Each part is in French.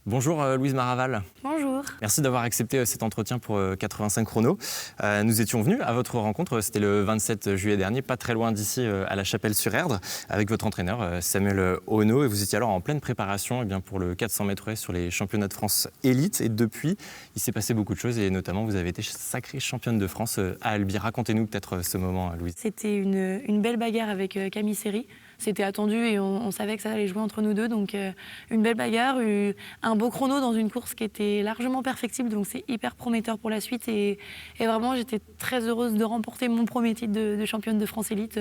Bonjour Louise Maraval. Bonjour. Merci d'avoir accepté cet entretien pour 85 chronos. Nous étions venus à votre rencontre, c'était le 27 juillet dernier, pas très loin d'ici à La Chapelle-sur-Erdre, avec votre entraîneur Samuel Ono. Et vous étiez alors en pleine préparation pour le 400 mètres sur les championnats de France élite. Et depuis, il s'est passé beaucoup de choses et notamment vous avez été sacrée championne de France à Albi. Racontez-nous peut-être ce moment, Louise. C'était une belle bagarre avec Camille Seri. C'était attendu et on savait que ça allait jouer entre nous deux. Donc une belle bagarre, un beau chrono dans une course qui était largement perfectible. Donc c'est hyper prometteur pour la suite. Et vraiment, j'étais très heureuse de remporter mon premier titre de championne de France élite.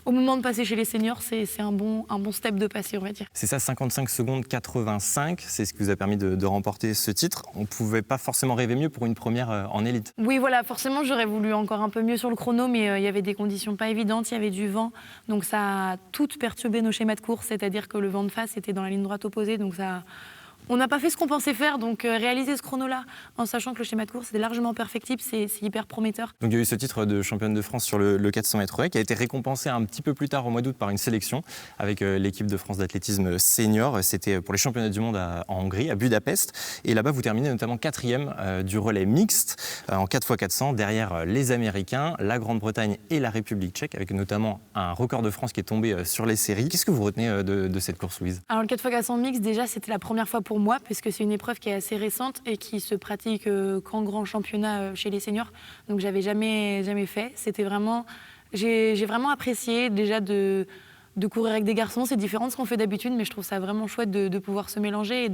Au moment de passer chez les seniors, c'est un bon step de passer, on va dire. C'est ça, 55 secondes 85. C'est ce qui vous a permis de remporter ce titre. On ne pouvait pas forcément rêver mieux pour une première en élite. Oui, voilà, forcément, j'aurais voulu encore un peu mieux sur le chrono, mais il y avait des conditions pas évidentes, il y avait du vent. Donc ça a tout perturbé nos schémas de course, c'est-à-dire que le vent de face était dans la ligne droite opposée, donc on n'a pas fait ce qu'on pensait faire, donc réaliser ce chrono-là en sachant que le schéma de course était largement perfectible, c'est hyper prometteur. Donc il y a eu ce titre de championne de France sur le 400 mètres haies qui a été récompensé un petit peu plus tard au mois d'août par une sélection avec l'équipe de France d'athlétisme senior. C'était pour les championnats du monde en Hongrie, à Budapest. Et là-bas, vous terminez notamment 4e du relais mixte en 4x400 derrière les Américains, la Grande-Bretagne et la République tchèque, avec notamment un record de France qui est tombé sur les séries. Qu'est-ce que vous retenez de cette course, Louise ? Alors le 4x400 mixte, déjà, c'était la première fois pour moi, puisque c'est une épreuve qui est assez récente et qui se pratique qu'en grand championnat chez les seniors. Donc j'avais jamais fait. C'était vraiment, j'ai vraiment apprécié déjà de courir avec des garçons. C'est différent de ce qu'on fait d'habitude, mais je trouve ça vraiment chouette de pouvoir se mélanger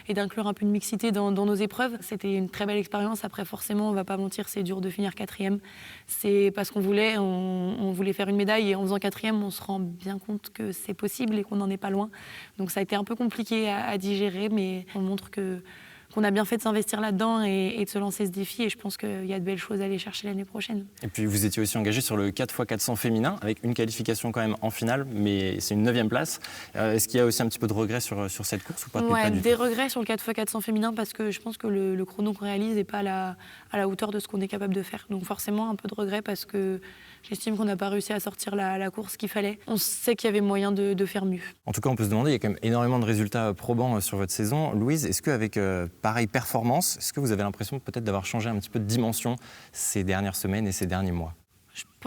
et d'inclure un peu de mixité dans nos épreuves. C'était une très belle expérience. Après, forcément, on va pas mentir, c'est dur de finir 4e. C'est parce qu'on voulait, on voulait faire une médaille et en faisant 4e, on se rend bien compte que c'est possible et qu'on n'en est pas loin. Donc ça a été un peu compliqué à digérer, mais on montre qu'on a bien fait de s'investir là-dedans et de se lancer ce défi. Et je pense qu'il y a de belles choses à aller chercher l'année prochaine. Et puis vous étiez aussi engagé sur le 4x400 féminin, avec une qualification quand même en finale, mais c'est une 9e place. Est-ce qu'il y a aussi un petit peu de regrets sur cette course ou pas? Ouais, Pas du des tout. regrets sur le 4x400 féminin parce que je pense que le chrono qu'on réalise n'est pas à la hauteur de ce qu'on est capable de faire. Donc forcément un peu de regrets parce que j'estime qu'on n'a pas réussi à sortir la course qu'il fallait. On sait qu'il y avait moyen de faire mieux. En tout cas, on peut se demander, il y a quand même énormément de résultats probants sur votre saison. Louise, est-ce qu'avec pareille performance, est-ce que vous avez l'impression peut-être d'avoir changé un petit peu de dimension ces dernières semaines et ces derniers mois ?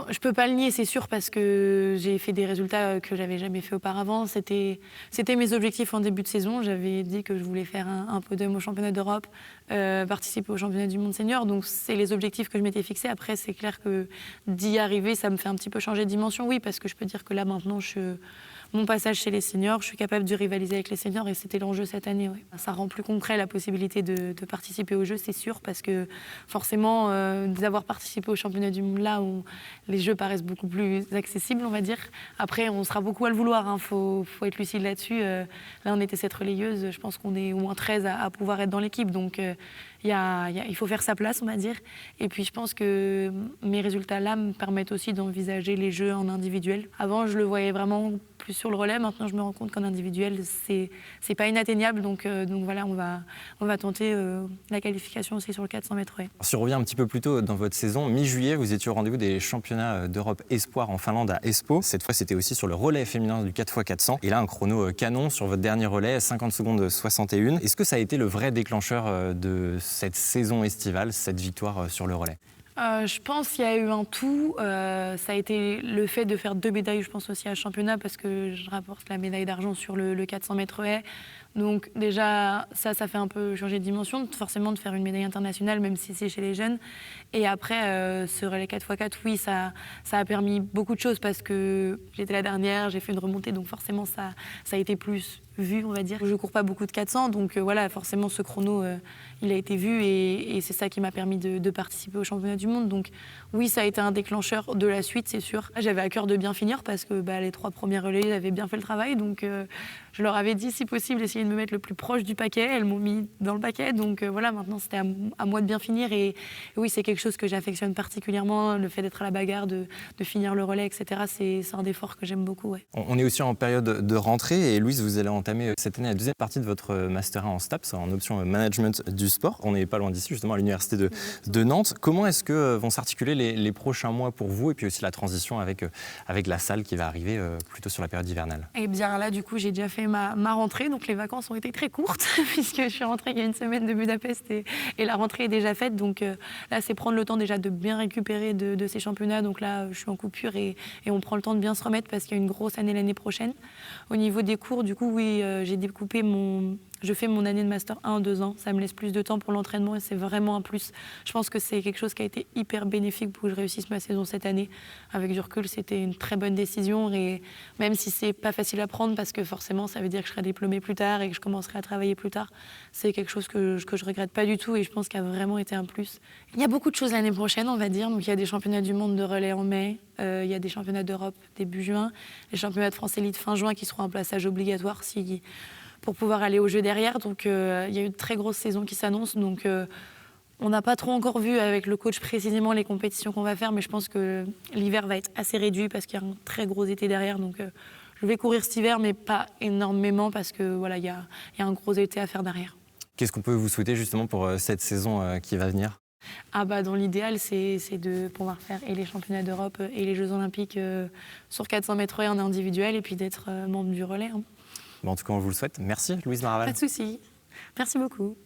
Je peux pas le nier, c'est sûr, parce que j'ai fait des résultats que j'avais jamais fait auparavant. C'était mes objectifs en début de saison. J'avais dit que je voulais faire un podium au championnat d'Europe, participer au championnat du monde senior. Donc c'est les objectifs que je m'étais fixés. Après, c'est clair que d'y arriver, ça me fait un petit peu changer de dimension. Oui, parce que je peux dire que là maintenant, mon passage chez les seniors, je suis capable de rivaliser avec les seniors et c'était l'enjeu cette année. Ouais. Ça rend plus concret la possibilité de participer aux Jeux, c'est sûr, parce que forcément, d'avoir participé au championnat du monde là où les Jeux paraissent beaucoup plus accessibles, on va dire. Après, on sera beaucoup à le vouloir, hein. Faut être lucide là-dessus. Là, on était 7 relayeuses, je pense qu'on est au moins 13 à pouvoir être dans l'équipe, donc il faut faire sa place, on va dire. Et puis, je pense que mes résultats là me permettent aussi d'envisager les Jeux en individuel. Avant, je le voyais vraiment plus sur le relais. Maintenant, je me rends compte qu'en individuel, c'est pas inatteignable. Donc voilà, on va tenter la qualification aussi sur le 400 mètres haies. Si on revient un petit peu plus tôt dans votre saison, mi-juillet, vous étiez au rendez-vous des championnats d'Europe Espoir en Finlande à Espoo. Cette fois, c'était aussi sur le relais féminin du 4x400. Et là, un chrono canon sur votre dernier relais, 50 secondes 61. Est-ce que ça a été le vrai déclencheur de cette saison estivale, cette victoire sur le relais ? Je pense qu'il y a eu un tout. Ça a été le fait de faire 2 médailles, je pense aussi à championnat, parce que je rapporte la médaille d'argent sur le 400 mètres haies. Donc déjà, ça fait un peu changer de dimension, forcément de faire une médaille internationale, même si c'est chez les jeunes. Et après, ce relais 4x4, oui, ça a permis beaucoup de choses, parce que j'étais la dernière, j'ai fait une remontée, donc forcément, ça a été plus vu, on va dire. Je cours pas beaucoup de 400, donc voilà, forcément, ce chrono, il a été vu, et c'est ça qui m'a permis de participer au championnat du monde. Donc oui, ça a été un déclencheur de la suite, c'est sûr. J'avais à cœur de bien finir, parce que les 3 premiers relais avaient bien fait le travail, donc je leur avais dit, si possible, essayer de me mettre le plus proche du paquet. Elles m'ont mis dans le paquet, donc voilà, maintenant c'était à moi de bien finir. Et oui, c'est quelque chose que j'affectionne particulièrement, le fait d'être à la bagarre, de finir le relais, etc. C'est un effort que j'aime beaucoup. Ouais. On est aussi en période de rentrée et Louise, vous allez entamer cette année la 2e partie de votre Master 1 en STAPS, en option management du sport. On n'est pas loin d'ici, justement, à l'université de Nantes. Comment est-ce que vont s'articuler les prochains mois pour vous, et puis aussi la transition avec la salle qui va arriver plutôt sur la période hivernale ? Et bien là, du coup, j'ai déjà fait ma rentrée, donc les vacances ont été très courtes puisque je suis rentrée il y a une semaine de Budapest et la rentrée est déjà faite. Donc là, c'est prendre le temps déjà de bien récupérer de ces championnats. Donc là, je suis en coupure et on prend le temps de bien se remettre parce qu'il y a une grosse année l'année prochaine. Au niveau des cours, du coup, oui, j'ai découpé je fais mon année de Master 1 en 2 ans. Ça me laisse plus de temps pour l'entraînement et c'est vraiment un plus. Je pense que c'est quelque chose qui a été hyper bénéfique pour que je réussisse ma saison cette année. Avec du recul, c'était une très bonne décision. Et même si c'est pas facile à prendre parce que forcément, ça veut dire que je serai diplômée plus tard et que je commencerai à travailler plus tard, c'est quelque chose que je regrette pas du tout et je pense qu'il a vraiment été un plus. Il y a beaucoup de choses l'année prochaine, on va dire. Donc il y a des championnats du monde de relais en mai. Il y a des championnats d'Europe début juin. Les championnats de France Élite fin juin qui seront un plaçage obligatoire pour pouvoir aller au jeu derrière. Donc il y a une très grosse saison qui s'annonce. Donc on n'a pas trop encore vu avec le coach précisément les compétitions qu'on va faire, mais je pense que l'hiver va être assez réduit parce qu'il y a un très gros été derrière. Donc je vais courir cet hiver, mais pas énormément parce que voilà, il y a un gros été à faire derrière. Qu'est-ce qu'on peut vous souhaiter justement pour cette saison qui va venir ? Dans l'idéal, c'est de pouvoir faire et les championnats d'Europe et les Jeux Olympiques sur 400 mètres en individuel et puis d'être membre du relais. En tout cas, on vous le souhaite. Merci, Louise Maraval. Pas de souci. Merci beaucoup.